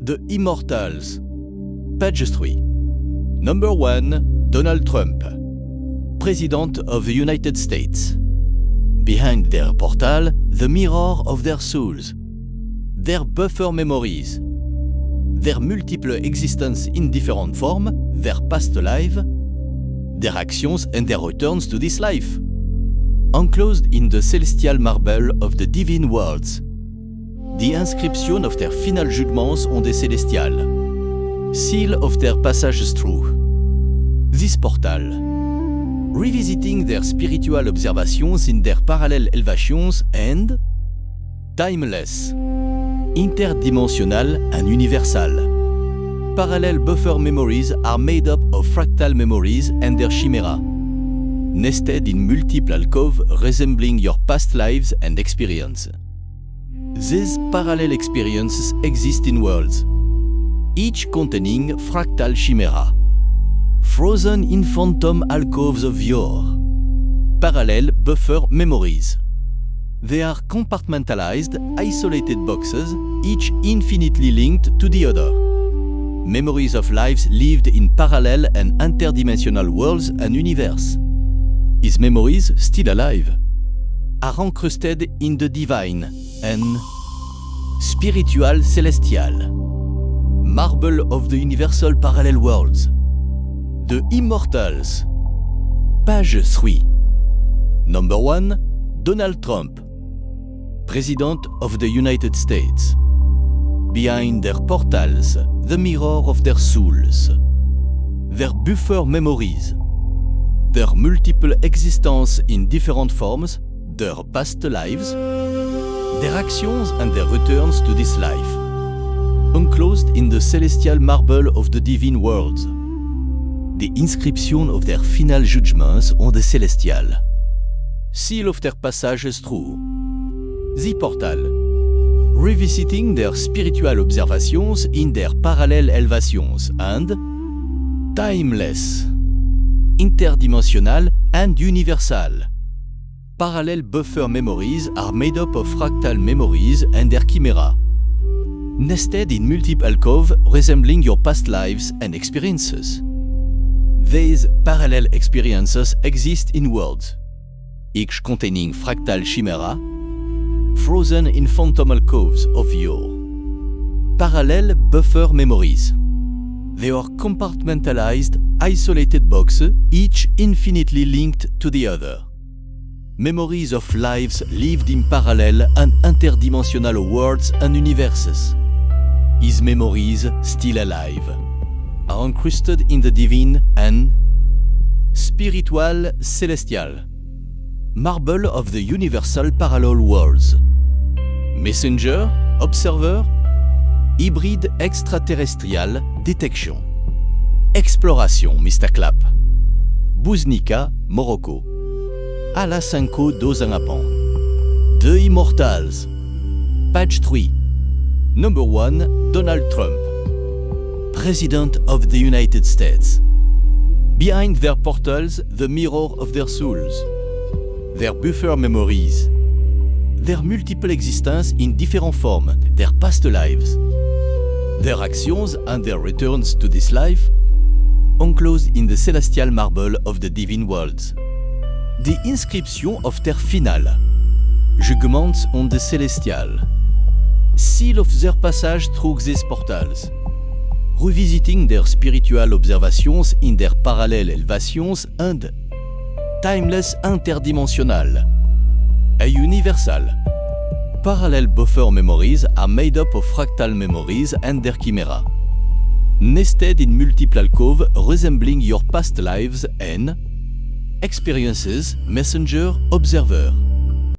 The Immortals. Page 3. Number 1. Donald Trump, President of the United States. Behind their portal, the mirror of their souls. Their buffer memories. Their multiple existence in different form, their past life, their actions and their returns to this life. Enclosed in the celestial marble of the divine worlds. The inscription of their final judgments on the celestial. Seal of their passages through. This portal. Revisiting their spiritual observations in their parallel elevations and timeless, interdimensional and universal. Parallel buffer memories are made up of fractal memories and their chimera, nested in multiple alcoves resembling your past lives and experience. These parallel experiences exist in worlds, each containing fractal chimera, frozen in phantom alcoves of yore, parallel buffer memories. They are compartmentalized, isolated boxes, each infinitely linked to the other. Memories of lives lived in parallel and interdimensional worlds and universe. His memories, still alive, are encrusted in the divine and spiritual celestial marble of the universal parallel worlds. The Immortals. Page 3. Number 1. Donald Trump, President of the United States. Behind their portals, the mirror of their souls. Their buffer memories. Their multiple existence in different forms, their past lives, their actions and their returns to this life. Enclosed in the celestial marble of the divine worlds. The inscription of their final judgments on the celestial. Seal of their passages through. The portal. Revisiting their spiritual observations in their parallel elevations and timeless, interdimensional and universal. Parallel buffer memories are made up of fractal memories and their chimera, nested in multiple alcoves resembling your past lives and experiences. These parallel experiences exist in worlds, each containing fractal chimera, frozen in phantom alcoves of yore. Parallel buffer memories. They are compartmentalized, isolated boxes, each infinitely linked to the other. Memories of lives lived in parallel and interdimensional worlds and universes. His memories, still alive, are encrusted in the divine and spiritual celestial marble of the universal parallel worlds. Messenger, observer, hybride extraterrestrial, detection. Exploration, Mr. Clapp. Buznica, Morocco. Alasanko Dozanapan. The Immortals. Page 3. Number 1. Donald Trump, President of the United States. Behind their portals, the mirror of their souls. Their buffer memories. Their multiple existence in different forms, their past lives. Their actions and their returns to this life, enclosed in the celestial marble of the divine worlds. The inscription of their final judgments on the celestial. Seal of their passage through these portals. Revisiting their spiritual observations in their parallel elevations and timeless interdimensional, a universal. Parallel buffer memories are made up of fractal memories and their chimera, nested in multiple alcoves resembling your past lives and experiences, messenger, observer.